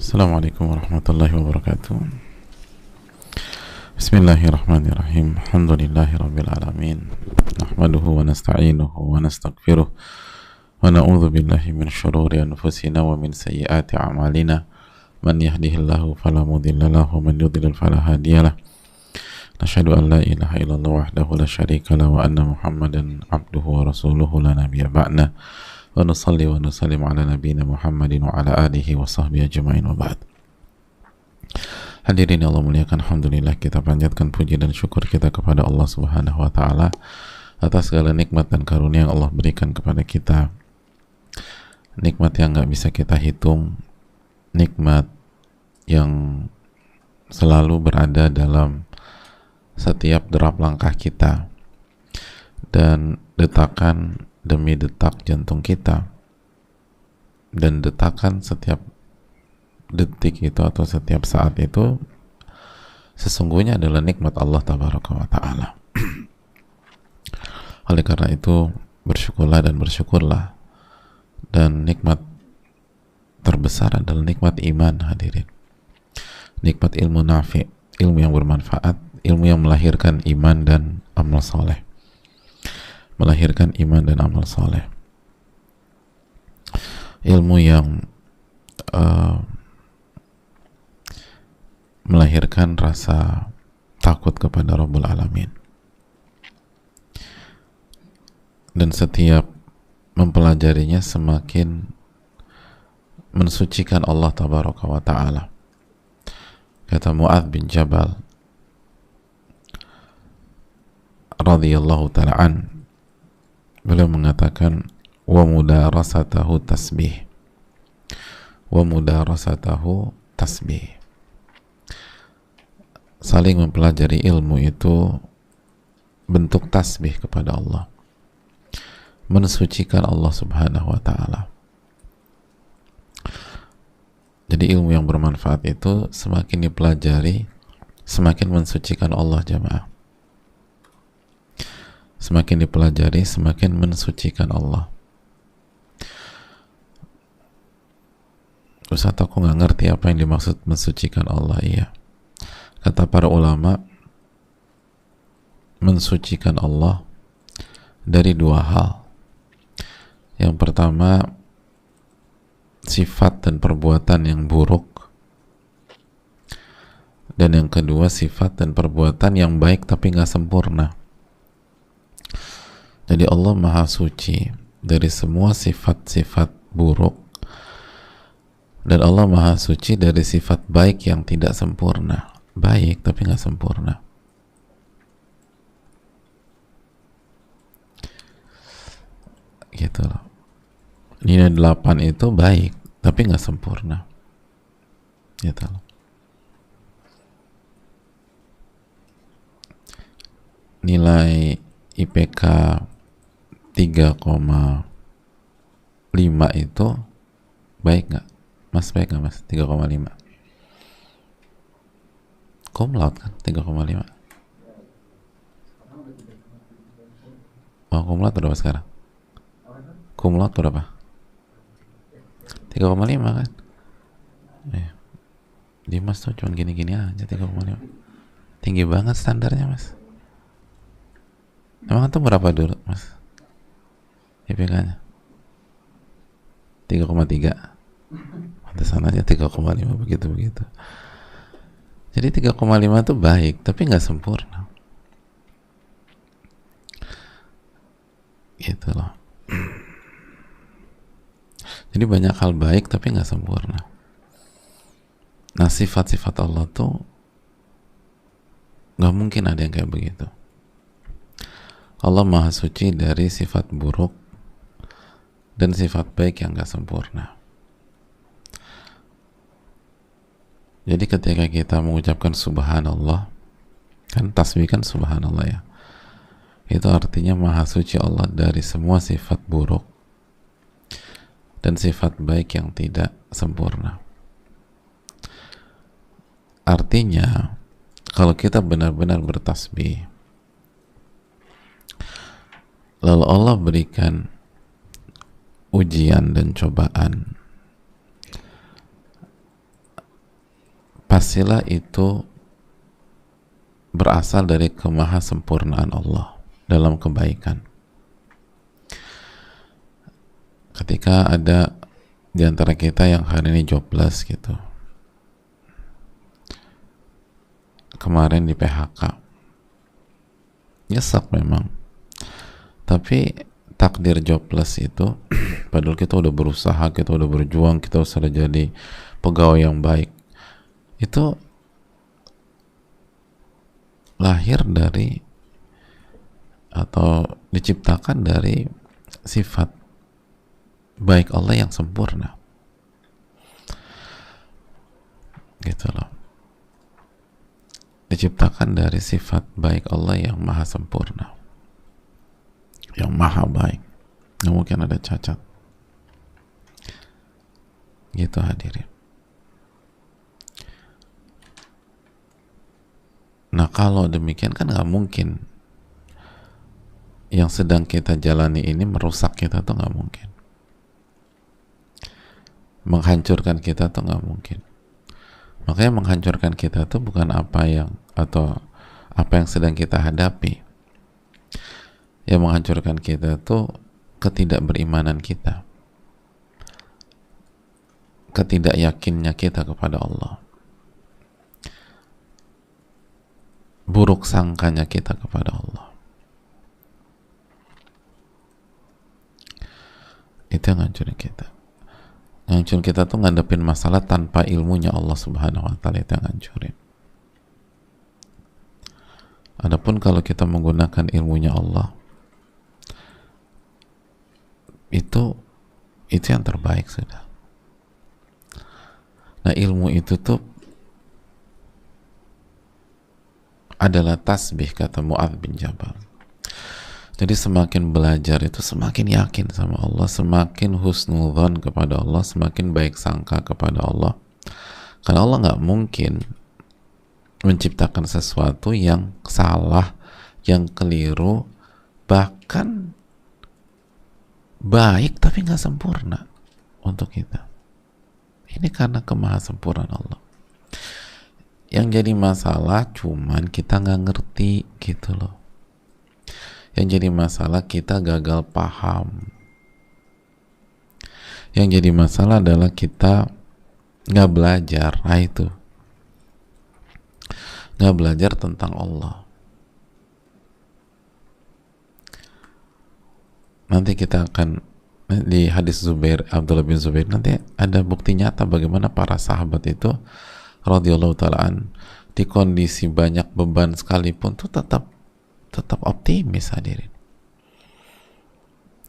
Assalamualaikum warahmatullahi wabarakatuh. Bismillahirrahmanirrahim. Alhamdulillahi alamin. Nahmaduhu wa nasta'inuhu wa nastaghfiruh wa na'udzu billahi min syururi anfusina wa min sayyiati a'malina. Man yahdihillahu fala mudilla lahu wa man yudlil fala hadiyalah. Nashhadu an la ilaha illallah wahdahu la syarika lahu wa anna Muhammadan abduhu wa rasuluhu la nabiyya ba'da. Wa nusalli wa nusallim ala nabiyyina Muhammadin wa ala alihi wa sahbihi ajma'in wa ba'd. Hadirin Allah muliakan, alhamdulillah kita panjatkan puji dan syukur kita kepada Allah Subhanahu wa taala atas segala nikmat dan karunia yang Allah berikan kepada kita. Nikmat yang enggak bisa kita hitung, nikmat yang selalu berada dalam setiap derap langkah kita dan detakan demi detak jantung kita, dan detakan setiap detik itu atau setiap saat itu sesungguhnya adalah nikmat Allah Tabaraka wa Ta'ala. Oleh karena itu bersyukurlah dan bersyukurlah, dan nikmat terbesar adalah nikmat iman, hadirin. Nikmat ilmu nafi', ilmu yang bermanfaat, ilmu yang melahirkan iman dan amal soleh, melahirkan iman dan amal soleh, ilmu yang melahirkan rasa takut kepada Rabbul Alamin, dan setiap mempelajarinya semakin mensucikan Allah Tabaraka wa Ta'ala. Kata Mu'adz bin Jabal radhiyallahu ta'ala an, beliau mengatakan, wa mudarasatahu tasbih, wa mudarasatahu tasbih. Saling mempelajari ilmu itu bentuk tasbih kepada Allah, mensucikan Allah Subhanahu wa Ta'ala. Jadi ilmu yang bermanfaat itu semakin dipelajari semakin mensucikan Allah, jamaah. Semakin dipelajari semakin mensucikan Allah. Ustaz, aku nggak ngerti apa yang dimaksud mensucikan Allah. Iya, kata para ulama, mensucikan Allah dari dua hal. Yang pertama, sifat dan perbuatan yang buruk, dan yang kedua, sifat dan perbuatan yang baik tapi nggak sempurna. Jadi Allah Maha Suci dari semua sifat-sifat buruk, dan Allah Maha Suci dari sifat baik yang tidak sempurna. Baik tapi nggak sempurna. Gitu loh. Nilai 8 itu baik tapi nggak sempurna. Gitu loh. Nilai IPK 3,5 itu baik nggak? Mas, baik nggak Mas? 3,5 cum laude kan? 3,5. Oh, cum laude berapa sekarang? Cum laude berapa? 3,5 kan? Dimas tuh cuma gini-gini aja, 3,5. Tinggi banget standarnya, Mas. Emang itu berapa dulu, Mas? IPK-nya 3,3. Pantesan aja 3,5 begitu-begitu. Jadi 3,5 itu baik tapi nggak sempurna. Gitu loh. Jadi banyak hal baik tapi nggak sempurna. Nah, sifat-sifat Allah tuh nggak mungkin ada yang kayak begitu. Allah Maha Suci dari sifat buruk dan sifat baik yang gak sempurna. Jadi ketika kita mengucapkan subhanallah, kan tasbih kan subhanallah ya, itu artinya Maha Suci Allah dari semua sifat buruk dan sifat baik yang tidak sempurna. Artinya kalau kita benar-benar bertasbih, lalu Allah berikan ujian dan cobaan pastilah itu berasal dari kemahasempurnaan Allah dalam kebaikan. Ketika ada di antara kita yang hari ini jobless gitu, kemarin di PHK, nyesek memang, tapi takdir jobless itu padahal kita udah berusaha, kita udah berjuang, kita sudah jadi pegawai yang baik, itu lahir dari atau diciptakan dari sifat baik Allah yang sempurna, gitu loh. Diciptakan dari sifat baik Allah yang maha sempurna, yang maha baik, nggak mungkin ada cacat, gitu hadirin. Nah kalau demikian kan nggak mungkin yang sedang kita jalani ini merusak kita, tuh nggak mungkin. Menghancurkan kita tuh nggak mungkin. Makanya menghancurkan kita tuh bukan apa yang sedang kita hadapi. Yang menghancurkan kita tuh ketidakberimanan kita, ketidakyakinnya kita kepada Allah, buruk sangkanya kita kepada Allah. Itu yang ngancurin kita. Ngancurin kita tuh ngadepin masalah tanpa ilmunya Allah Subhanahu wa Ta'ala, itu yang ngancurin. Adapun kalau kita menggunakan ilmunya Allah, itu yang terbaik sudah. Nah ilmu itu tuh adalah tasbih, kata Mu'adz bin Jabal. Jadi semakin belajar itu semakin yakin sama Allah, semakin husnudzon kepada Allah, semakin baik sangka kepada Allah. Karena Allah nggak mungkin menciptakan sesuatu yang salah, yang keliru, bahkan baik tapi nggak sempurna untuk kita. Ini karena kemahasempurnaan Allah. Yang jadi masalah cuman kita nggak ngerti gitu loh. Yang jadi masalah kita gagal paham. Yang jadi masalah adalah kita nggak belajar. Nah itu, nggak belajar tentang Allah. Nanti kita akan di hadis Abdullah bin Zubair, nanti ada bukti nyata bagaimana para sahabat itu radhiyallahu ta'ala di kondisi banyak beban sekalipun tuh tetap optimis hadirin,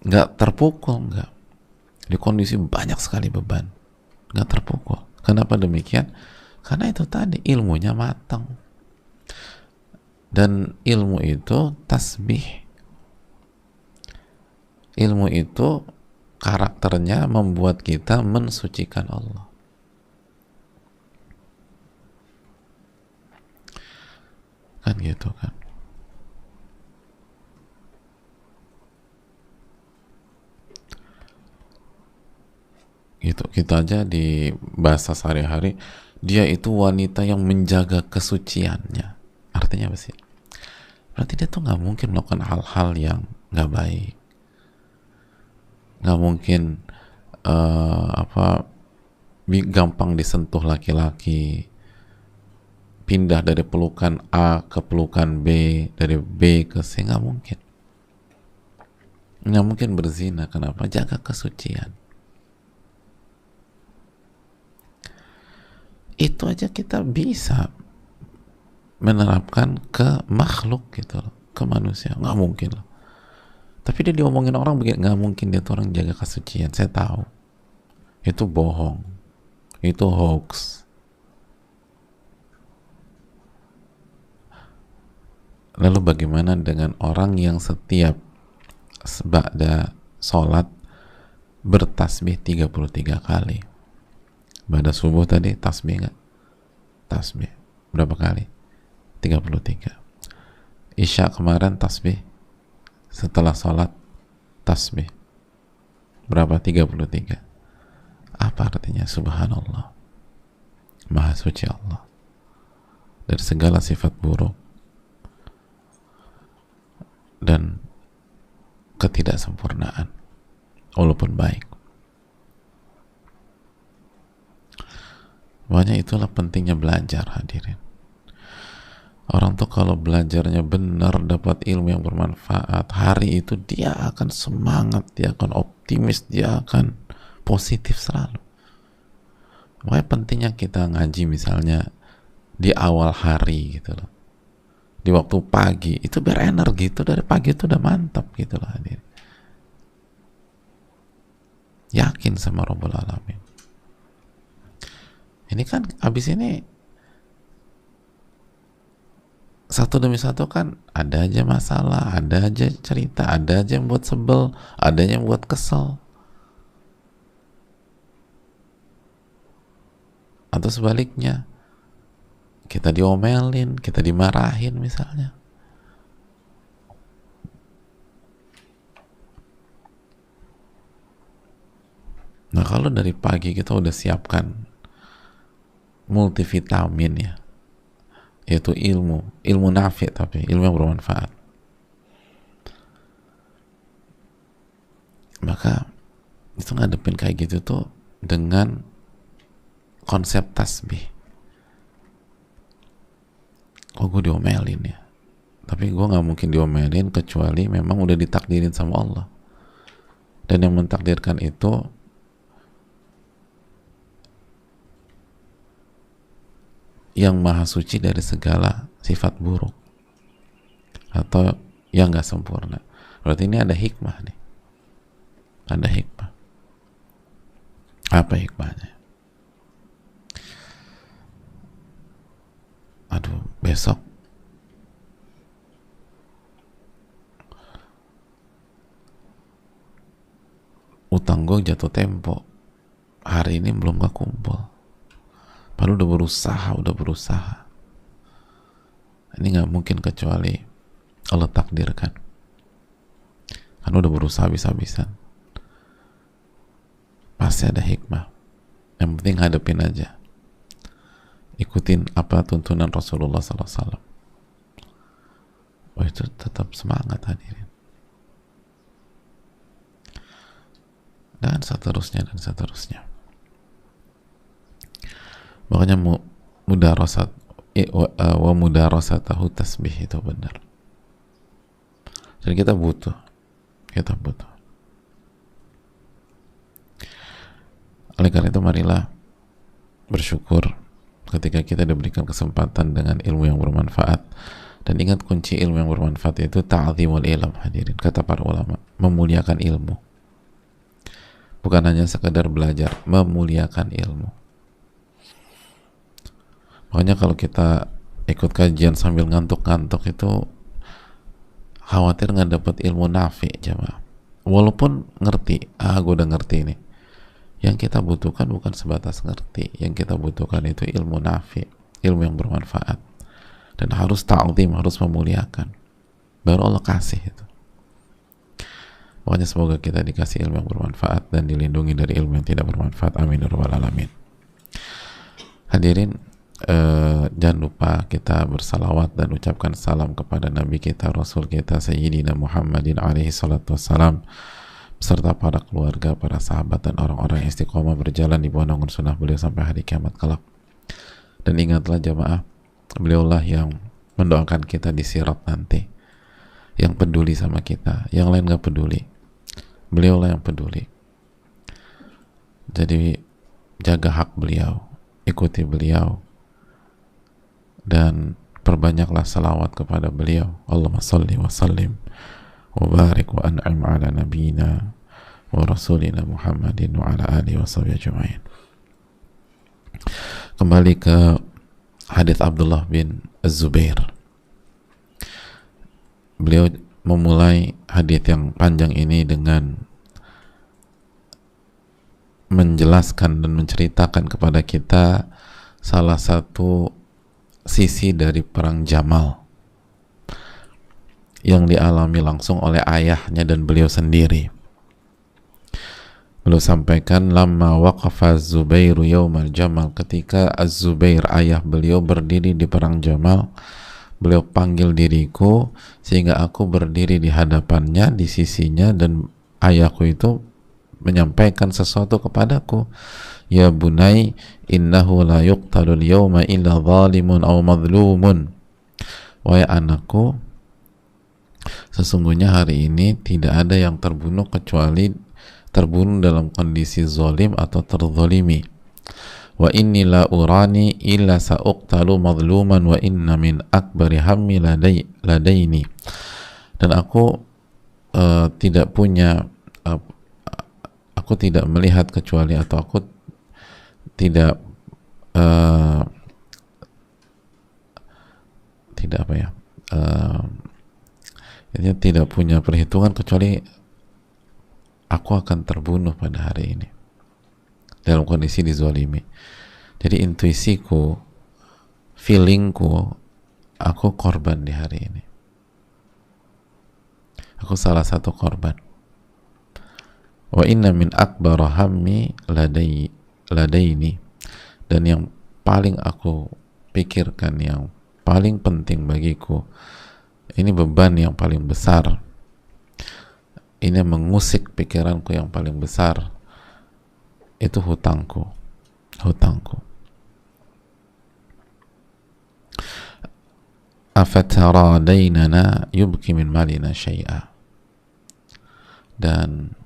nggak terpukul, nggak, di kondisi banyak sekali beban nggak terpukul. Kenapa demikian? Karena itu tadi ilmunya matang, dan ilmu itu tasbih, ilmu itu karakternya membuat kita mensucikan Allah. Kan gitu kan. Gitu, kita aja di bahasa sehari-hari, dia itu wanita yang menjaga kesuciannya. Artinya apa sih? Berarti dia tuh nggak mungkin melakukan hal-hal yang nggak baik, nggak mungkin gampang disentuh laki-laki, pindah dari pelukan A ke pelukan B, dari B ke C, nggak mungkin. Nggak mungkin berzina. Kenapa? Jaga kesucian. Itu aja kita bisa menerapkan ke makhluk gitu loh, ke manusia. Nggak mungkin loh. Tapi dia diomongin orang begini, nggak mungkin dia tuh orang jaga kesucian. Saya tahu itu bohong, itu hoax. Lalu bagaimana dengan orang yang setiap ba'da sholat bertasbih 33 kali? Ba'da subuh tadi tasbih nggak? Tasbih. Berapa kali? 33. Isya kemarin tasbih. Setelah sholat tasbih. Berapa? 33. Apa artinya? Subhanallah, Maha suci Allah. dari segala sifat buruk dan ketidaksempurnaan walaupun baik. Makanya itulah pentingnya belajar, hadirin. Orang tuh kalau belajarnya benar, dapat ilmu yang bermanfaat, hari itu dia akan semangat, dia akan optimis, dia akan positif selalu. Makanya pentingnya kita ngaji misalnya di awal hari gitu loh, di waktu pagi, itu biar energi itu dari pagi itu udah mantap gitu loh, hadirin. Yakin sama Rabbul Alamin. Ini kan abis ini satu demi satu kan ada aja masalah, ada aja cerita, ada aja yang buat sebel, ada yang buat kesel. Atau sebaliknya, kita diomelin, kita dimarahin misalnya. Nah kalau dari pagi kita udah siapkan multivitamin ya, yaitu ilmu nafi, tapi ilmu yang bermanfaat, maka itu ngadepin kayak gitu tuh dengan konsep tasbih. Oh gue diomelin ya, tapi gue gak mungkin diomelin kecuali memang udah ditakdirin sama Allah, dan yang mentakdirkan itu yang maha suci dari segala sifat buruk atau yang gak sempurna. Berarti ini ada hikmah nih, ada hikmah. Apa hikmahnya? Aduh, besok utang gue jatuh tempo, hari ini belum kekumpul. Padahal udah berusaha. Ini nggak mungkin kecuali Allah takdirkan. Kan udah berusaha habis-habisan. Pasti ada hikmah. Yang penting hadapin aja. Ikutin apa tuntunan Rasulullah SAW. Oh itu tetap semangat, hadirin. Dan seterusnya dan seterusnya. Makanya mudarasat wa mudarasatahu tasbih itu benar. Dan kita butuh. Oleh karena itu marilah bersyukur ketika kita diberikan kesempatan dengan ilmu yang bermanfaat. Dan ingat kunci ilmu yang bermanfaat itu ta'zimul ilm, hadirin. Kata para ulama, memuliakan ilmu. Bukan hanya sekedar belajar, memuliakan ilmu. Makanya kalau kita ikut kajian sambil ngantuk-ngantuk itu khawatir nggak dapat ilmu nafi, jamaah. Walaupun ngerti, gue udah ngerti ini. Yang kita butuhkan bukan sebatas ngerti, yang kita butuhkan itu ilmu nafi, ilmu yang bermanfaat, dan harus ta'zim, harus memuliakan. Baru Allah kasih itu. Pokoknya semoga kita dikasih ilmu yang bermanfaat dan dilindungi dari ilmu yang tidak bermanfaat. Amin ya rabbal alamin. Hadirin, jangan lupa kita bersalawat dan ucapkan salam kepada Nabi kita, Rasul kita, Sayyidina Muhammadin alaihi salatu wassalam, beserta para keluarga, para sahabat, dan orang-orang yang istiqomah berjalan di bawah naungan sunnah beliau sampai hari kiamat kelak. Dan ingatlah jamaah, beliaulah yang mendoakan kita di sirat nanti, yang peduli sama kita, yang lain gak peduli. Beliaulah yang peduli. Jadi jaga hak beliau, ikuti beliau, dan perbanyaklah salawat kepada beliau. Allahumma salli wa sallim wa barik wa an'im ala nabiyina wa rasulina Muhammadin wa ala alihi wa sahbihi ajma'in. Kembali ke hadits Abdullah bin Az-Zubair. Beliau memulai hadits yang panjang ini dengan menjelaskan dan menceritakan kepada kita salah satu sisi dari perang Jamal yang dialami langsung oleh ayahnya dan beliau sendiri. Beliau sampaikan, lamma waqafa Az-Zubairu yaumal Jamal, ketika Az-Zubair ayah beliau berdiri di perang Jamal, beliau panggil diriku sehingga aku berdiri di hadapannya, di sisinya, dan ayahku itu menyampaikan sesuatu kepadaku. Ya bunai, innahu la yuqtalul yawma illa zalimun aw madlumun. Wahai anakku, sesungguhnya hari ini tidak ada yang terbunuh kecuali terbunuh dalam kondisi zalim atau terzalimi. Wa inni la urani illa sa'uqtalu madluman wa inna min akbari hammi ladaini. Dan aku tidak punya aku tidak melihat kecuali, atau aku tidak tidak apa ya, tidak punya perhitungan kecuali aku akan terbunuh pada hari ini dalam kondisi dizalimi. Jadi intuisiku, feelingku, aku korban di hari ini. Aku salah satu korban. Wa inna min akbara hammi ladaini, dan yang paling aku pikirkan, yang paling penting bagiku, ini beban yang paling besar, ini mengusik pikiranku yang paling besar, itu hutangku. Afatara dainana yubki min malina syai'a. Dan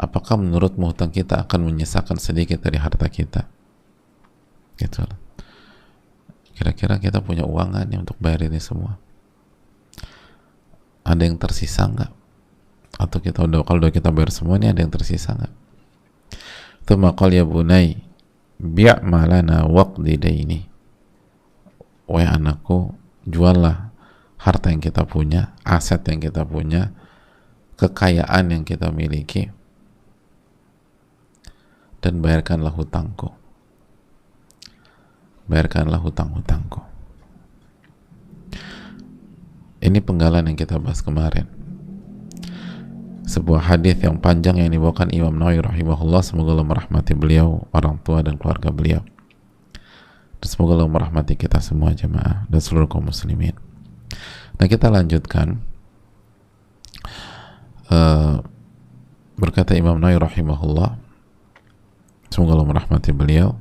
apakah menurutmu hutang kita akan menyisakan sedikit dari harta kita? Gitu. Kira-kira kita punya uangan untuk bayar ini semua? Ada yang tersisa nggak? Atau kalau udah kita bayar semuanya, ada yang tersisa nggak? Tsumma qala ya bunai bi' malana waqdi daini. Wahai anakku, juallah harta yang kita punya, aset yang kita punya, kekayaan yang kita miliki, dan bayarkanlah hutangku. Bayarkanlah hutang-hutangku. Ini penggalan yang kita bahas kemarin. Sebuah hadis yang panjang yang dibawakan Imam Nawawi rahimahullah, semoga Allah merahmati beliau, orang tua dan keluarga beliau, dan semoga Allah merahmati kita semua jemaah dan seluruh kaum muslimin. Nah, kita lanjutkan. Berkata Imam Nawawi rahimahullah, semoga Allah merahmati beliau,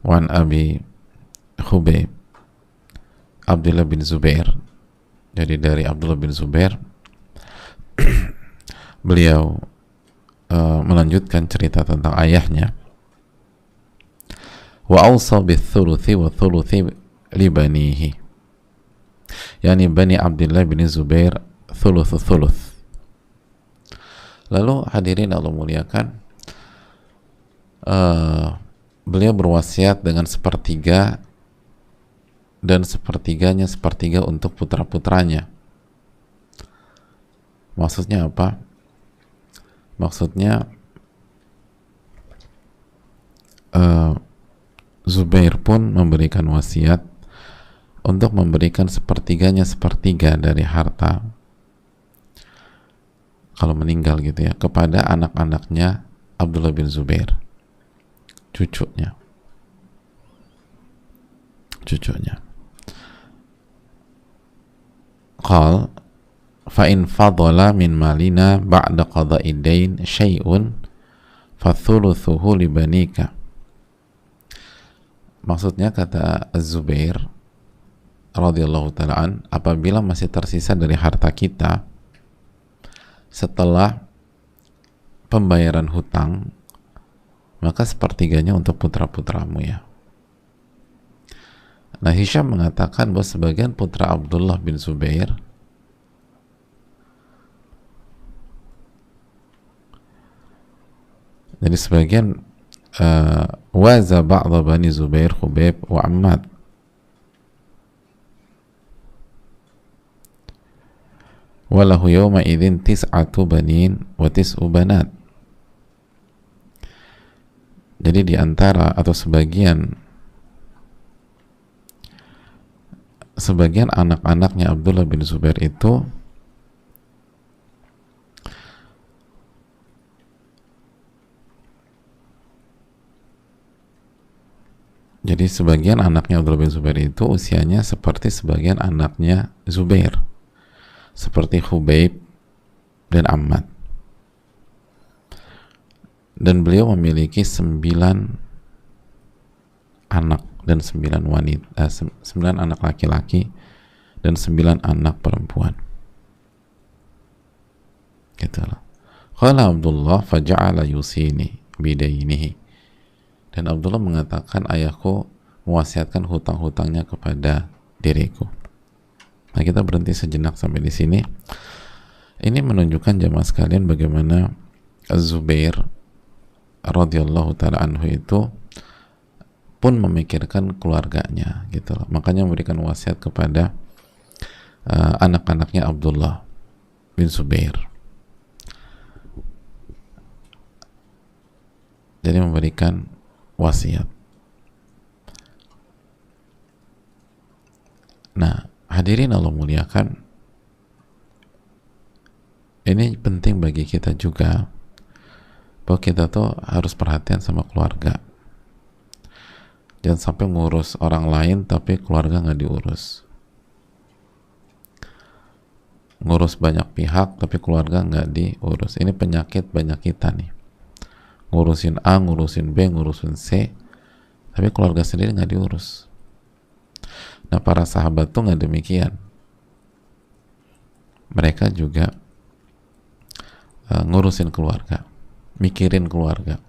wan Abi Khubayb Abdullah bin Zubair, jadi dari Abdullah bin Zubair beliau melanjutkan cerita tentang ayahnya. Wa awsa bits-thuluthi wa thuluthi li banihi, yani bani Abdullah bin Zubair thuluth. Lalu hadirin Allah muliakan, beliau berwasiat dengan sepertiga, dan sepertiganya sepertiga untuk putra-putranya. Maksudnya apa? Maksudnya Zubair pun memberikan wasiat untuk memberikan sepertiganya sepertiga dari harta kalau meninggal gitu ya, kepada anak-anaknya Abdullah bin Zubair, cucunya. Qal fa in fadala min malina ba'da qada'id dain syai'un fathuluthuhu li banika. Maksudnya, kata Az-Zubair radhiyallahu ta'ala, apabila masih tersisa dari harta kita setelah pembayaran hutang, maka sepertiganya untuk putra-putramu ya. Nah, Hisham mengatakan bahwa sebagian putra Abdullah bin Zubair jadi sebagian waza ba'dha bani Zubair Khubayb wa Ammad, walahu yawma idzin tis'atu banin wa tis'u banat. Jadi di antara atau sebagian anak-anaknya Abdullah bin Zubair itu Jadi sebagian anaknya Abdullah bin Zubair itu usianya seperti sebagian anaknya Zubair, seperti Hubaib dan Ammad. Dan beliau memiliki 9 anak dan 9 wanita, 9 anak laki-laki dan 9 anak perempuan. Gitu loh. Qala Abdullah faja'ala yusini bidainihi. Dan Abdullah mengatakan, ayahku mewasiatkan hutang-hutangnya kepada diriku. Nah, kita berhenti sejenak sampai di sini. Ini menunjukkan jamaah sekalian bagaimana Az-Zubair radhiyallahu taala anhu itu pun memikirkan keluarganya, gitu loh. Makanya memberikan wasiat kepada anak-anaknya Abdullah bin Zubair. Jadi memberikan wasiat. Nah, hadirin Allah muliakan, ini penting bagi kita juga bahwa kita tuh harus perhatian sama keluarga. Jangan sampai ngurus orang lain tapi keluarga nggak diurus. Ngurus banyak pihak tapi keluarga nggak diurus. Ini penyakit banyak kita nih. Ngurusin A, ngurusin B, ngurusin C, tapi keluarga sendiri nggak diurus. Nah, para sahabat tuh nggak demikian. Mereka juga ngurusin keluarga, mikirin keluarga,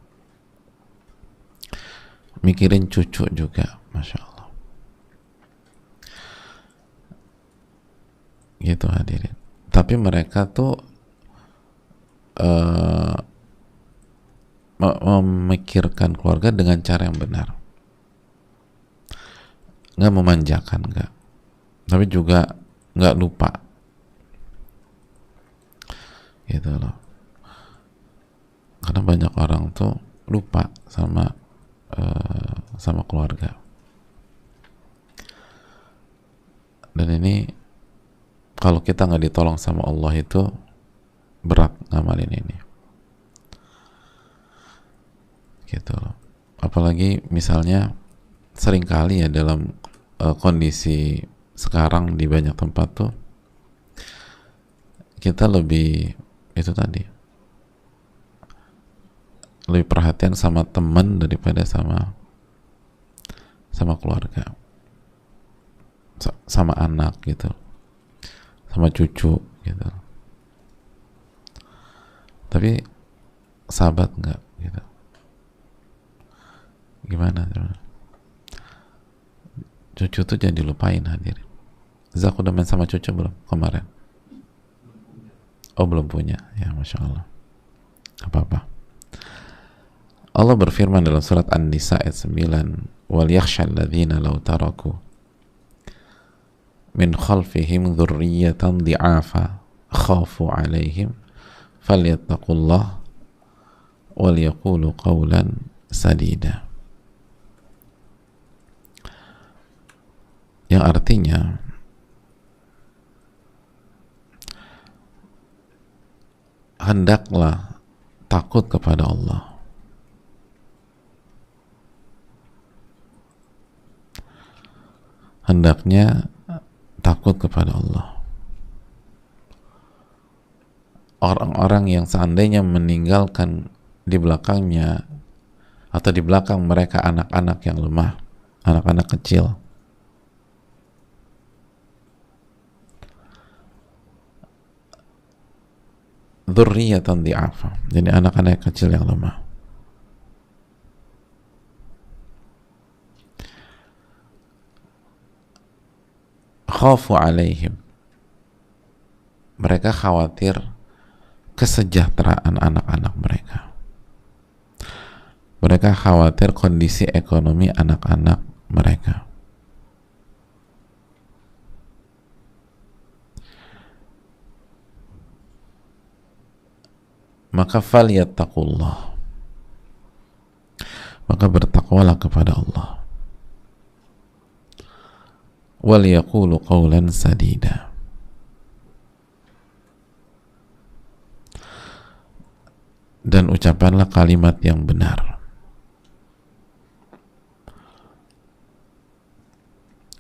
mikirin cucu juga, Masya Allah. Gitu hadirin. Tapi mereka tuh memikirkan keluarga dengan cara yang benar, nggak memanjakan, nggak, tapi juga nggak lupa, gitu loh. Karena banyak orang tuh lupa sama keluarga, dan ini kalau kita nggak ditolong sama Allah itu berat ngamalin ini, gitu loh. Apalagi misalnya seringkali ya dalam kondisi sekarang di banyak tempat tuh kita lebih itu tadi, lebih perhatian sama teman daripada sama keluarga, sama anak gitu, sama cucu gitu. Tapi sahabat enggak gitu. Gimana? Cucu tuh jangan dilupain hadirin. Zak udah main sama cucu belum kemarin? Oh, belum punya. Ya, Masya Allah. Apa-apa. Allah berfirman dalam surat An-Nisa ayat 9, wal yakhshal ladzina law taraku min khalfihim dzurriyyatan dhi'afa khafu 'alaihim falyattaqullah wal yaqulu qawlan sadida. Yang artinya hendaklah takut kepada Allah, hendaknya takut kepada Allah. Orang-orang yang seandainya meninggalkan di belakangnya atau di belakang mereka anak-anak yang lemah, anak-anak kecil, dzurriyyatan dhi'afa, jadi anak-anak kecil yang lemah, khafu 'alaihim, mereka khawatir kesejahteraan anak-anak mereka, mereka khawatir kondisi ekonomi anak-anak mereka. Maka falyattaqullah, maka bertakwalah kepada Allah, wal yaqulu qawlan sadida, dan ucapkanlah kalimat yang benar.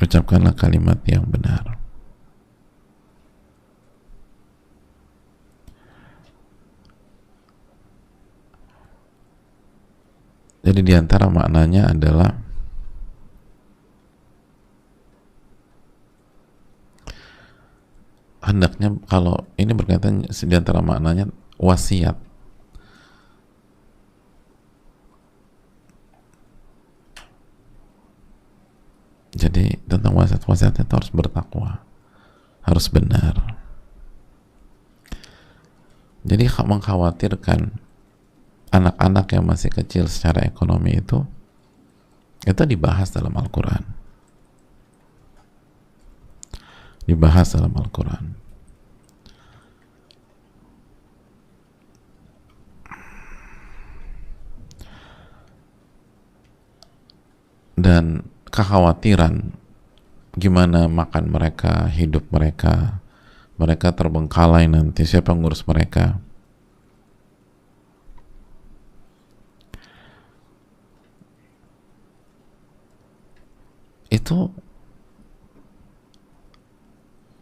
Ucapkanlah kalimat yang benar. Jadi diantara maknanya adalah hendaknya, kalau ini berkaitan diantara maknanya wasiat. Jadi tentang wasiat-wasiatnya itu harus bertakwa, harus benar. Jadi mengkhawatirkan anak-anak yang masih kecil secara ekonomi itu dibahas dalam Al-Quran. Dibahas dalam Al-Quran. Dan kekhawatiran gimana makan mereka, hidup mereka, mereka terbengkalai nanti, siapa yang ngurus mereka. Itu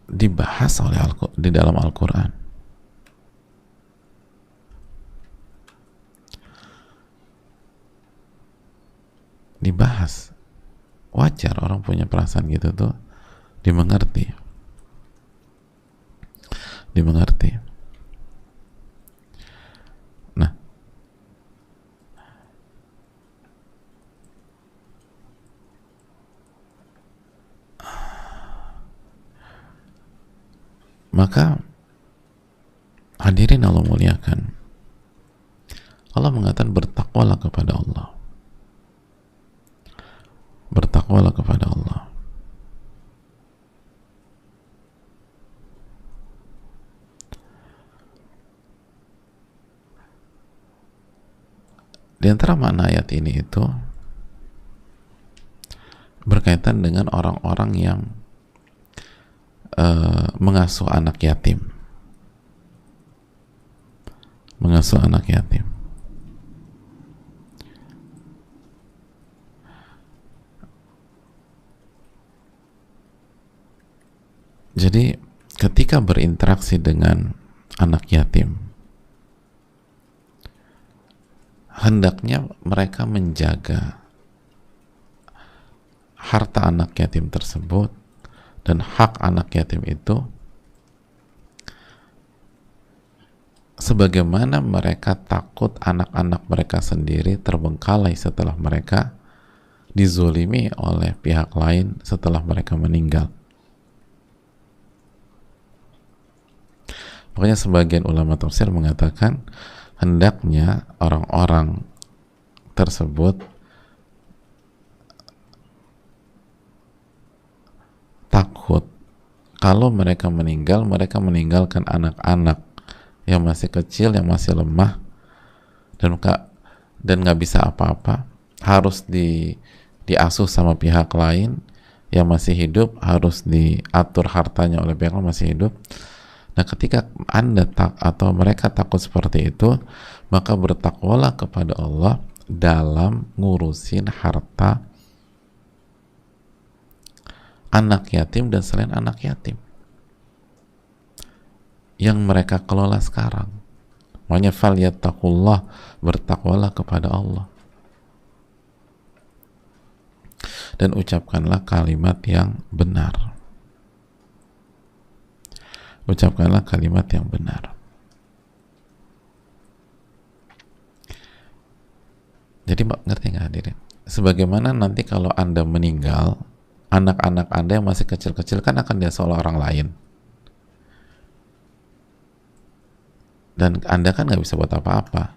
dibahas di dalam Al-Quran. Dibahas. Wajar orang punya perasaan gitu tuh, dimengerti. Nah, maka hadirin Allah muliakan, Allah mengatakan bertakwalah kepada Allah. Bertakwalah kepada Allah. Di antara makna ayat ini itu berkaitan dengan orang-orang yang mengasuh anak yatim. Mengasuh anak yatim. Jadi ketika berinteraksi dengan anak yatim, hendaknya mereka menjaga harta anak yatim tersebut dan hak anak yatim itu sebagaimana mereka takut anak-anak mereka sendiri terbengkalai setelah mereka dizolimi oleh pihak lain setelah mereka meninggal. Makanya sebagian ulama tafsir mengatakan hendaknya orang-orang tersebut takut kalau mereka meninggal, mereka meninggalkan anak-anak yang masih kecil, yang masih lemah dan nggak bisa apa-apa, harus diasuh sama pihak lain yang masih hidup, harus diatur hartanya oleh pihak yang masih hidup. Nah, ketika Anda atau mereka takut seperti itu, maka bertakwalah kepada Allah dalam ngurusin harta anak yatim dan selain anak yatim yang mereka kelola sekarang. Makanya falyattaqullah, bertakwalah kepada Allah. Dan ucapkanlah kalimat yang benar. Ucapkanlah kalimat yang benar. Jadi ngerti nggak hadirin? Sebagaimana nanti kalau Anda meninggal, anak-anak Anda yang masih kecil-kecil kan akan diasuh oleh orang lain. Dan Anda kan nggak bisa buat apa-apa.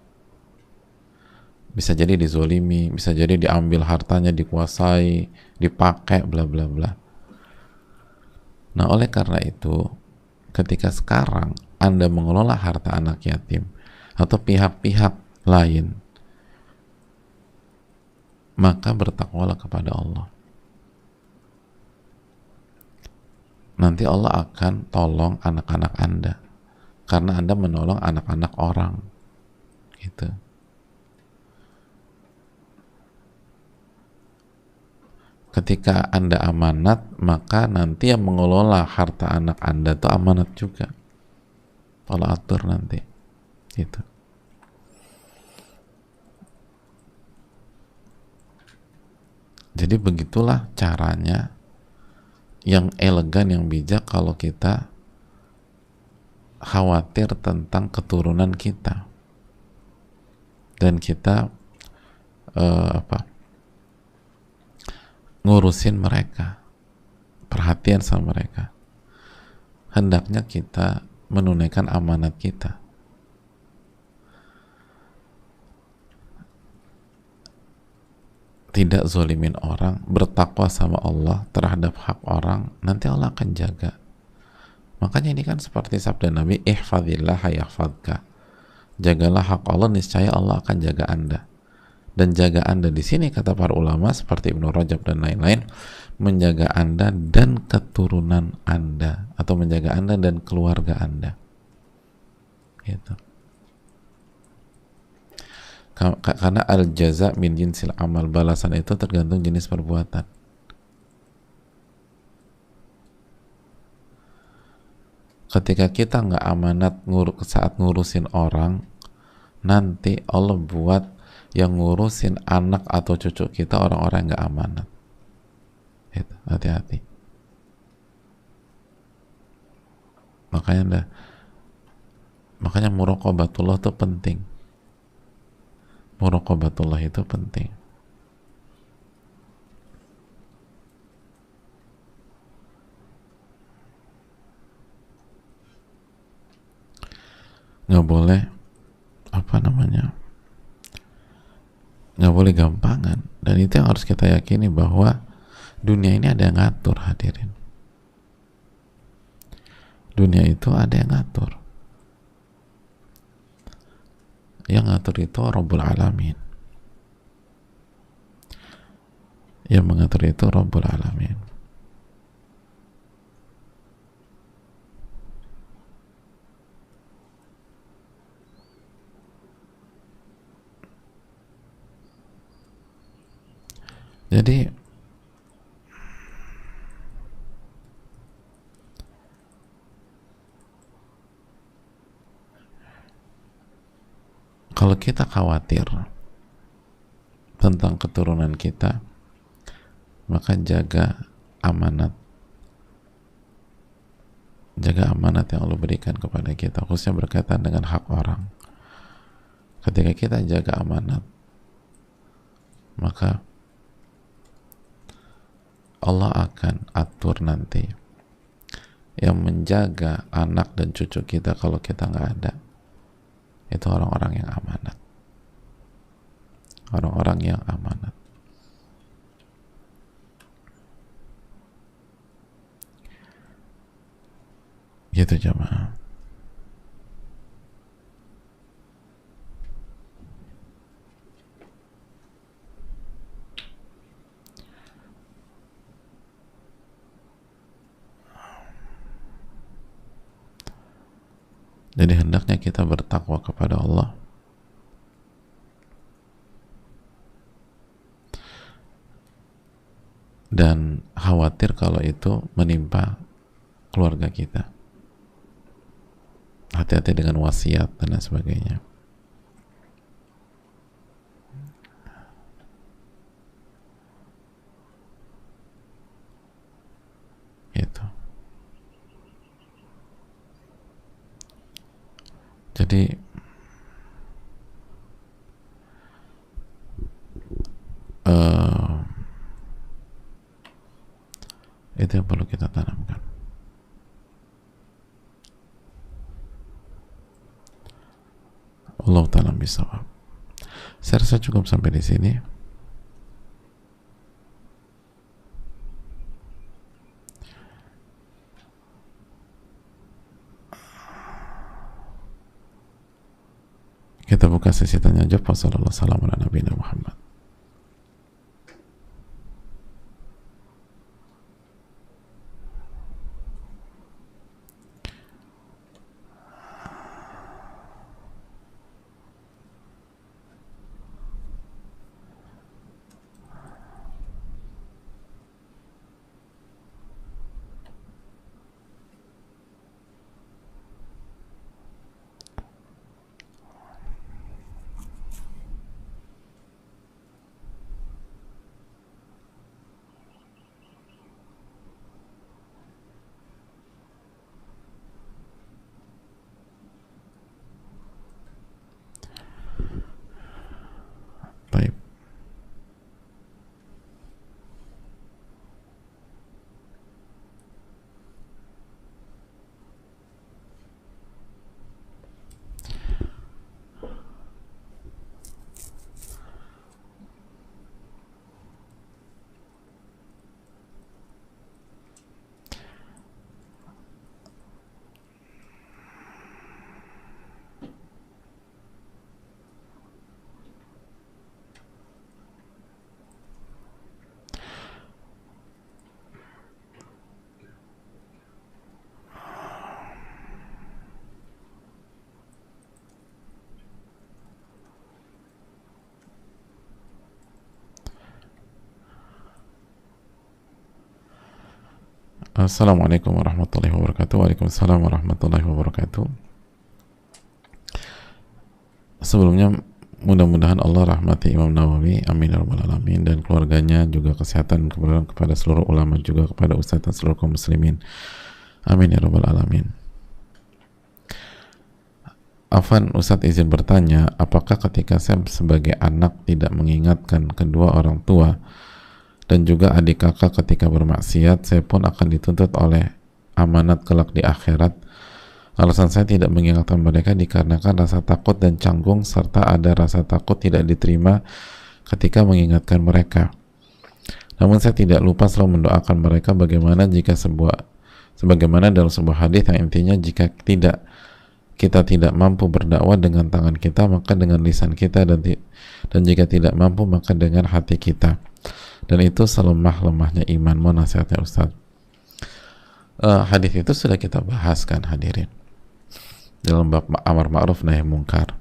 Bisa jadi dizolimi, bisa jadi diambil hartanya, dikuasai, dipakai, bla bla bla. Nah, oleh karena itu, ketika sekarang Anda mengelola harta anak yatim atau pihak-pihak lain, maka bertakwalah kepada Allah. Nanti Allah akan tolong anak-anak Anda karena Anda menolong anak-anak orang gitu. Ketika Anda amanat, maka nanti yang mengelola harta anak Anda itu amanat juga. Tolak atur nanti. Gitu. Jadi begitulah caranya yang elegan, yang bijak kalau kita khawatir tentang keturunan kita dan kita ngurusin mereka, perhatian sama mereka. Hendaknya kita menunaikan amanat kita. Tidak zolimin orang, bertakwa sama Allah terhadap hak orang, nanti Allah akan jaga. Makanya ini kan seperti sabda Nabi, ihfadillah yahfadka. Jagalah hak Allah, niscaya Allah akan jaga Anda. Dan jaga Anda di sini kata para ulama seperti Ibnu Rajab dan lain-lain, menjaga Anda dan keturunan Anda, atau menjaga Anda dan keluarga Anda. Gitu. Karena al-jaza min jinsil amal, balasan itu tergantung jenis perbuatan. Ketika kita nggak amanat saat ngurusin orang, nanti Allah buat yang ngurusin anak atau cucu kita orang-orang yang nggak amanat. Gitu. Hati-hati. Makanya muraqabatullah itu penting. Muraqabatullah itu penting. Nggak boleh nggak boleh gampangan. Dan itu yang harus kita yakini, bahwa dunia ini ada yang ngatur, hadirin. Dunia itu ada yang ngatur. Yang ngatur itu Rabbul Alamin. Yang mengatur itu Rabbul Alamin. Jadi kalau kita khawatir tentang keturunan kita, maka jaga amanat yang Allah berikan kepada kita, khususnya berkaitan dengan hak orang. Ketika kita jaga amanat, maka Allah akan atur nanti yang menjaga anak dan cucu kita kalau kita nggak ada. Itu orang-orang yang amanat. Orang-orang yang amanat. Gitu jemaah. Jadi hendaknya kita bertakwa kepada Allah dan khawatir kalau itu menimpa keluarga kita. Hati-hati dengan wasiat dan lain sebagainya. Gitu. Jadi itu yang perlu kita tanamkan. Allah ta'ala bisawab. Saya rasa cukup sampai di sini. Kita buka sesi tanya jawab. Wassalamualaikum warahmatullahi wabarakatuh. Assalamualaikum warahmatullahi wabarakatuh. Waalaikumsalam warahmatullahi wabarakatuh. Sebelumnya mudah-mudahan Allah rahmati Imam Nawawi, amin ya rabbal alamin, dan keluarganya, juga kesehatan kepada seluruh ulama, juga kepada ustadz dan seluruh kaum muslimin, amin ya rabbal alamin. Afan, Ustadz izin bertanya, apakah ketika saya sebagai anak tidak mengingatkan kedua orang tua dan juga adik kakak ketika bermaksiat, saya pun akan dituntut oleh amanat kelak di akhirat? Alasan saya tidak mengingatkan mereka dikarenakan rasa takut dan canggung, serta ada rasa takut tidak diterima ketika mengingatkan mereka. Namun saya tidak lupa selalu mendoakan mereka sebagaimana dalam sebuah hadis yang intinya, jika kita tidak mampu berdakwah dengan tangan kita, maka dengan lisan kita, dan jika tidak mampu maka dengan hati kita. Dan itu selemah-lemahnya iman. Mohon nasihatnya Ustaz. Hadis itu sudah kita bahas kan hadirin, dalam bab amar ma'ruf nahi mungkar.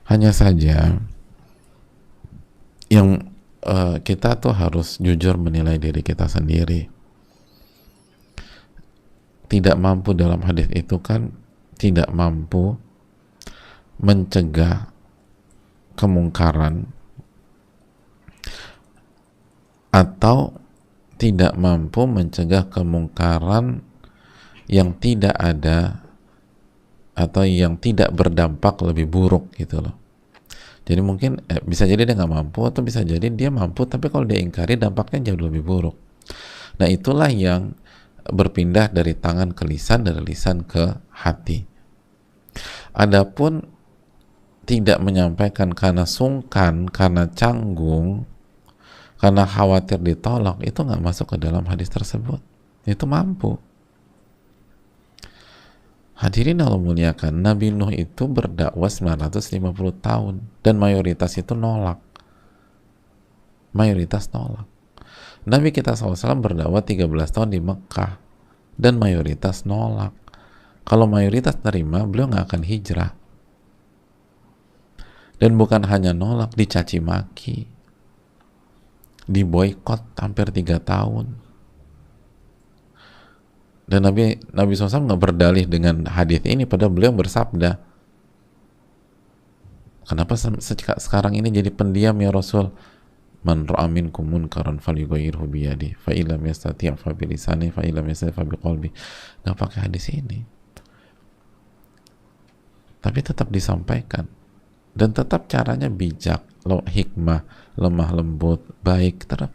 Hanya saja yang kita tuh harus jujur menilai diri kita sendiri. Tidak mampu dalam hadis itu kan tidak mampu mencegah kemungkaran, atau tidak mampu mencegah kemungkaran yang tidak ada atau yang tidak berdampak lebih buruk gitu loh. Jadi mungkin bisa jadi dia nggak mampu, atau bisa jadi dia mampu tapi kalau dia ingkari dampaknya jauh lebih buruk. Nah itulah yang berpindah dari tangan ke lisan, dari lisan ke hati. Adapun tidak menyampaikan karena sungkan, karena canggung, karena khawatir ditolak, itu nggak masuk ke dalam hadis tersebut. Itu mampu. Hadirin Allah muliakan, Nabi Nuh itu berdakwah 950 tahun dan mayoritas itu nolak. Mayoritas nolak. Nabi kita SAW berdakwah 13 tahun di Mekah dan mayoritas nolak. Kalau mayoritas terima, beliau nggak akan hijrah. Dan bukan hanya nolak, dicaci maki, diboykot hampir 3 tahun. Dan Nabi SAW nggak berdalih dengan hadis ini, padahal beliau bersabda, kenapa sekarang ini jadi pendiam ya Rasul? Man ra'a minkum munkaran falyughayyirhu biyadihi fa illam yastati' fa bilisanihi fa illam yastati' fa biqalbihi. Nggak pakai hadis ini, tapi tetap disampaikan dan tetap caranya bijak, hikmah, lemah lembut, baik, tetap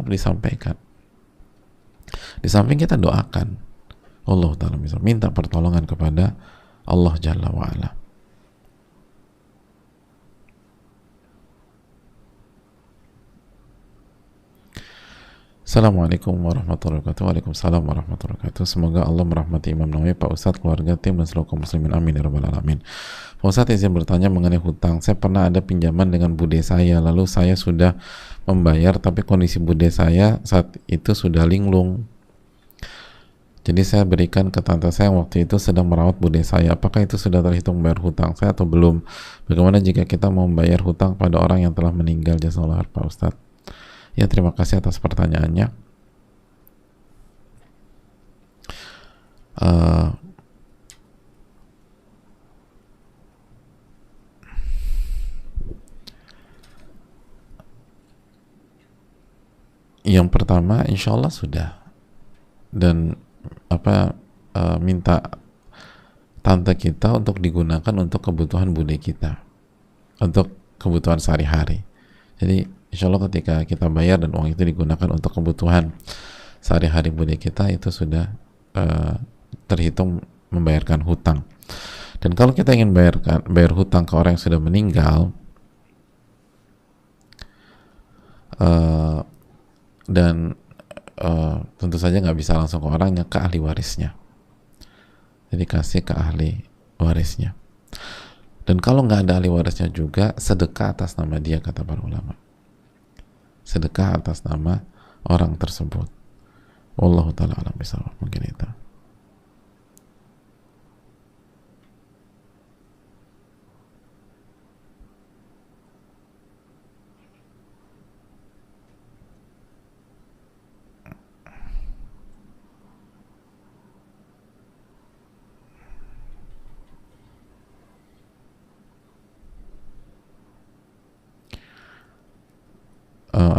disampaikan. Di samping kita doakan, Allah Ta'ala minta pertolongan kepada Allah Jalla wa'ala. Assalamualaikum warahmatullahi wabarakatuh. Waalaikumsalam warahmatullahi wabarakatuh. Semoga Allah merahmati Imam Nawawi, Pak Ustadz, keluarga, tim, dan seluruh kaum muslimin, amin ya rabbal alamin. Pak Ustadz izin bertanya mengenai hutang. Saya pernah ada pinjaman dengan bude saya, lalu saya sudah membayar, tapi kondisi bude saya saat itu sudah linglung. Jadi saya berikan ke tante saya yang waktu itu sedang merawat bude saya. Apakah itu sudah terhitung bayar hutang saya atau belum? Bagaimana jika kita mau membayar hutang pada orang yang telah meninggal? Jazakallahu khairan Pak Ustadz. Ya, terima kasih atas pertanyaannya. Yang pertama, insya Allah sudah. Dan minta tante kita untuk digunakan untuk kebutuhan bude kita, untuk kebutuhan sehari-hari. Jadi insya Allah ketika kita bayar dan uang itu digunakan untuk kebutuhan sehari-hari bude kita, itu sudah terhitung membayarkan hutang. Dan kalau kita ingin bayar hutang ke orang yang sudah meninggal, dan tentu saja nggak bisa langsung ke orangnya, ke ahli warisnya. Jadi kasih ke ahli warisnya. Dan kalau nggak ada ahli warisnya juga, sedekah atas nama dia, kata para ulama. Sedekah atas nama orang tersebut. Wallahu ta'ala alam bisawab. Mungkin itu.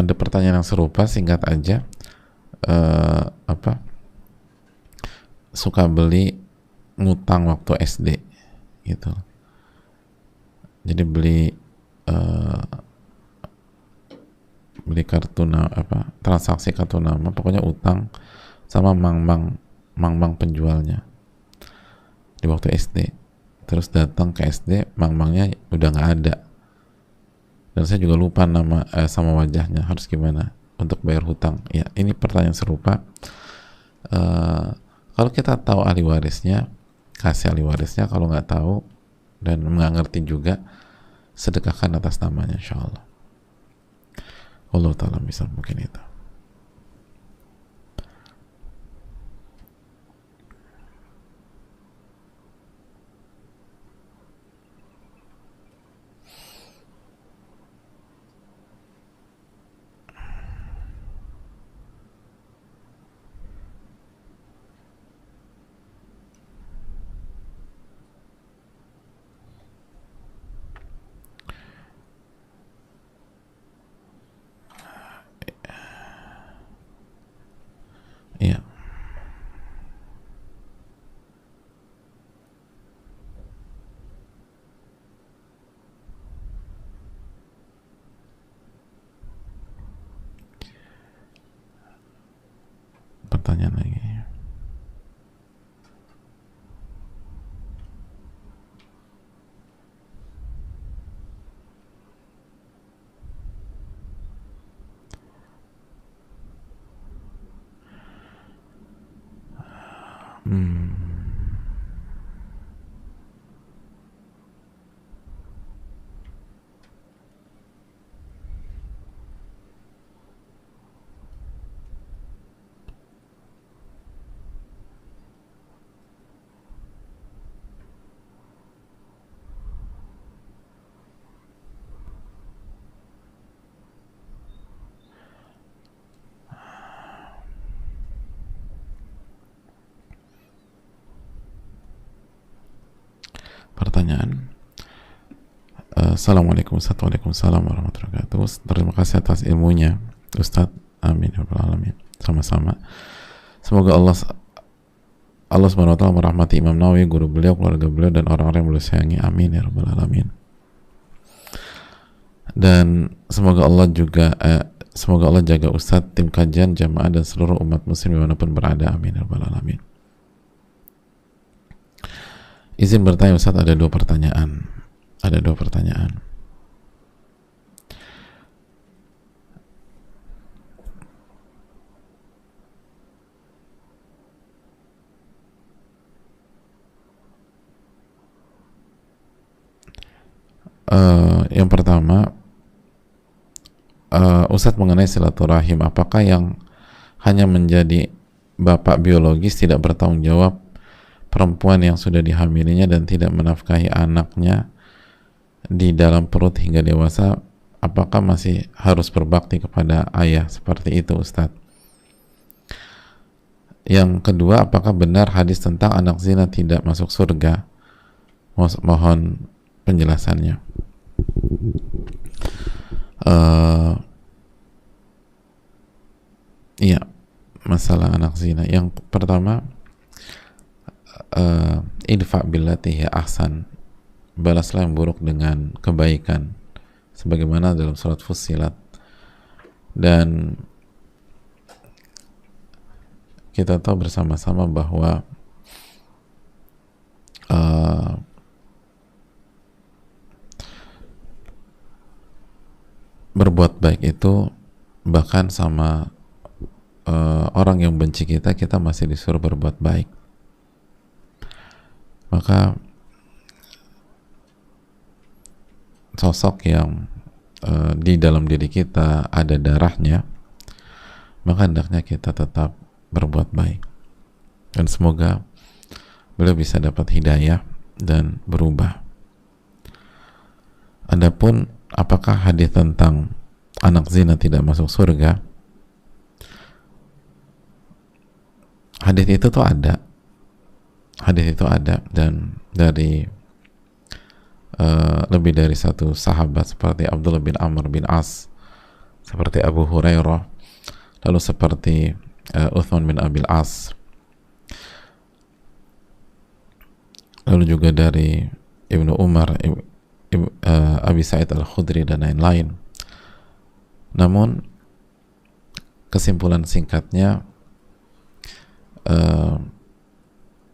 ada pertanyaan yang serupa, singkat aja. Suka beli ngutang waktu SD gitu. Jadi beli kartu transaksi kartu nama, pokoknya utang sama mang penjualnya di waktu SD. Terus datang ke SD, mang-mangnya udah nggak ada, dan saya juga lupa nama sama wajahnya. Harus gimana untuk bayar hutang? Ya, ini pertanyaan serupa. Kalau kita tahu ahli warisnya, kasih ahli warisnya. Kalau nggak tahu dan nggak ngerti juga, sedekahkan atas namanya, insya Allah. Allah Ta'ala bisa, mungkin itu. Iya. Pertanyaan lagi. Pertanyaan. Assalamualaikum warahmatullahi wabarakatuh. Terima kasih atas ilmunya, Ustadz. Amin ya rabbal alamin. Sama-sama. Semoga Allah Subhanahu wa taala merahmati Imam Nawawi, guru beliau, keluarga beliau, dan orang-orang yang beliau sayangi. Amin ya rabbal alamin. Dan semoga Allah jaga Ustadz, tim kajian, jamaah, dan seluruh umat muslim dimanapun berada. Amin ya rabbal alamin. Izin bertanya Ustadz, ada dua pertanyaan. Yang pertama, Ustadz, mengenai silaturahim, apakah yang hanya menjadi bapak biologis tidak bertanggung jawab perempuan yang sudah dihamilinya dan tidak menafkahi anaknya di dalam perut hingga dewasa, apakah masih harus berbakti kepada ayah seperti itu, Ustadz? Yang kedua, apakah benar hadis tentang anak zina tidak masuk surga? Mohon penjelasannya. Iya, masalah anak zina. Yang pertama, idfa billati hiya ahsan, balaslah yang buruk dengan kebaikan, sebagaimana dalam surat Fussilat. Dan kita tahu bersama-sama bahwa berbuat baik itu, bahkan sama orang yang benci kita masih disuruh berbuat baik. Maka sosok yang di dalam diri kita ada darahnya, maka hendaknya kita tetap berbuat baik, dan semoga beliau bisa dapat hidayah dan berubah. Adapun apakah hadis tentang anak zina tidak masuk surga, hadis itu ada, dan dari lebih dari satu sahabat seperti Abdullah bin Amr bin As seperti Abu Hurairah, lalu seperti Uthman bin Abil As, lalu juga dari Ibnu Umar, Abi Sa'id Al-Khudri, dan lain-lain. Namun kesimpulan singkatnya,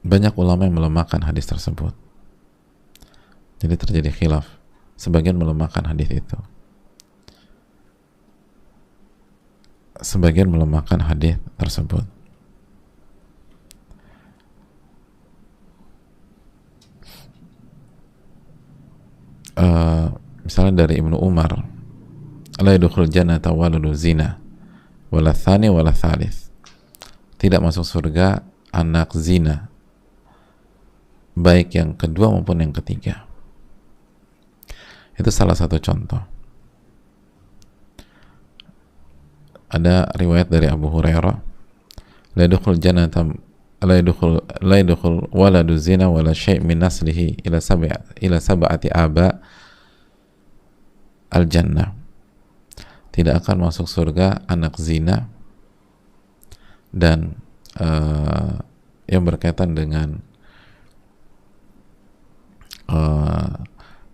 banyak ulama yang melemahkan hadis tersebut. Jadi terjadi khilaf, sebagian melemahkan hadis itu, sebagian melemahkan hadis tersebut. Misalnya dari Ibnu Umar, la yadkhul jannata waladu zina wala tsani wala tsalits, tidak masuk surga anak zina, baik yang kedua maupun yang ketiga. Itu salah satu contoh. Ada riwayat dari Abu Hurairah, la yadkhul jannata la yadkhul waladu zina wala syai' min naslihi ila sab'ati aba al-jannah, tidak akan masuk surga anak zina dan yang berkaitan dengan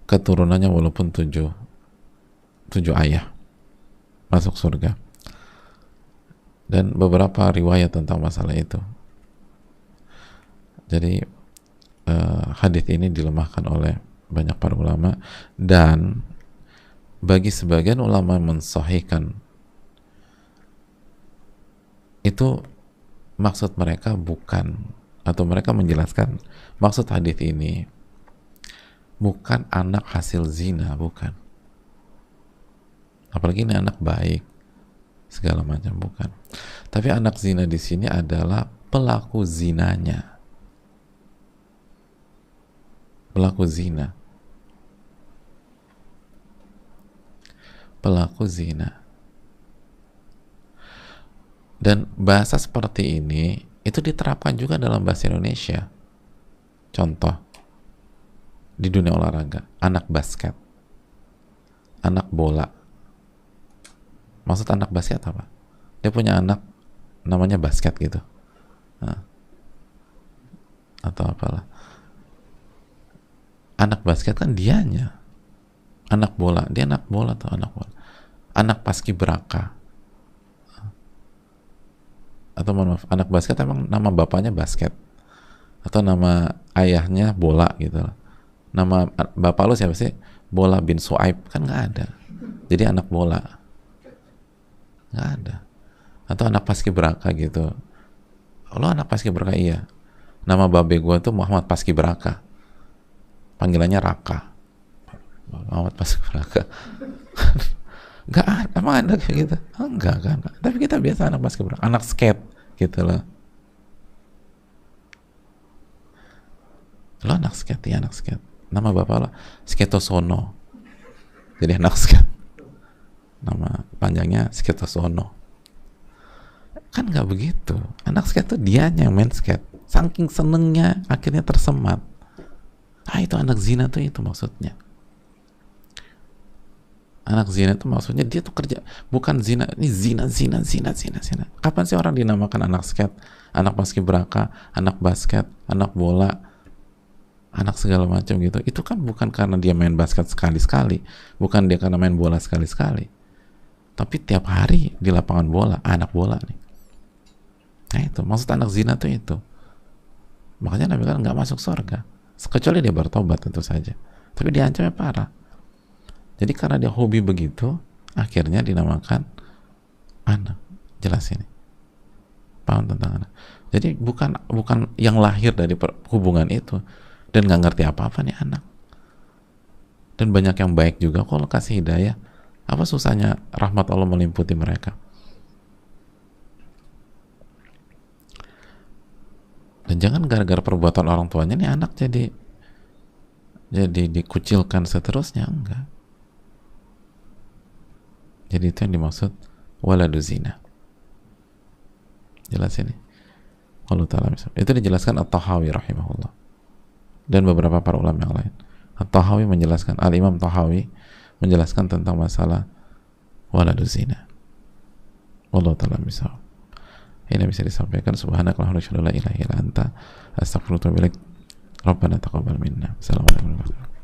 keturunannya walaupun tujuh ayah masuk surga. Dan beberapa riwayat tentang masalah itu. Jadi hadis ini dilemahkan oleh banyak para ulama, dan bagi sebagian ulama mensahihkan itu, maksud mereka bukan, atau mereka menjelaskan maksud hadis ini bukan anak hasil zina, bukan, apalagi ini anak baik segala macam, bukan. Tapi anak zina di sini adalah pelaku zinanya, pelaku zina, pelaku zina. Dan bahasa seperti ini itu diterapkan juga dalam bahasa Indonesia. Contoh di dunia olahraga, anak basket, anak bola. Maksud anak basket apa? Dia punya anak namanya basket gitu, nah, atau apalah. Anak basket kan dianya, anak bola, dia anak bola atau anak bola. Anak paskibraka, atau maaf, anak basket emang nama bapaknya basket, atau nama ayahnya bola gitu. Nama bapak lu siapa sih? Bola bin Suaib, kan nggak ada. Jadi anak bola, nggak ada. Atau anak paskibraka gitu. Lo anak paskibraka? Iya. Nama babe gue tuh Muhammad Paskibraka, panggilannya Raka. Muhammad Paskibraka. Nggak ada, emang ada kayak gitu? Enggak kan. Tapi kita biasa anak paskibraka, anak skate gitu loh. Lo anak skate, ya anak skate. Nama bapak lo Sketosono, jadi anak skate, nama panjangnya Sketosono. Kan nggak begitu. Anak skate tuh dianya yang main skate, saking senengnya akhirnya tersemat. Itu anak zina tuh, itu maksudnya. Anak zina itu maksudnya dia tuh kerja, bukan zina, ini zina. Kapan sih orang dinamakan anak skate, anak paskibraka, anak basket, anak bola, anak segala macam gitu? Itu kan bukan karena dia main basket sekali-sekali, bukan dia karena main bola sekali-sekali, tapi tiap hari di lapangan bola, anak bola nih. Nah itu maksud anak zina tuh itu. Makanya Nabi kan nggak masuk surga kecuali dia bertobat, tentu saja, tapi diancamnya parah. Jadi karena dia hobi begitu, akhirnya dinamakan anak. Jelas ini, paham tentang anak. Jadi bukan yang lahir dari hubungan itu dan nggak ngerti apa-apa nih anak. Dan banyak yang baik juga kalau kasih hidayah. Apa susahnya rahmat Allah meliputi mereka? Dan jangan gara-gara perbuatan orang tuanya nih anak jadi dikucilkan seterusnya, enggak. Jadi itu yang dimaksud waladu zina. Jelas ini. Allah Ta'ala itu dijelaskan At-Tahawi rahimahullah dan beberapa para ulama yang lain. At-Tahawi menjelaskan, Al-Imam Tahawi menjelaskan tentang masalah waladu zina. Wallahu ta'ala misal. Ini bisa disampaikan. Subhanakallahumma wa bihamdika la ilaha illa anta astaghfiruka wa atubu ilaik. Rabbana taqabbal minna. Assalamualaikum warahmatullahi wabarakatuh.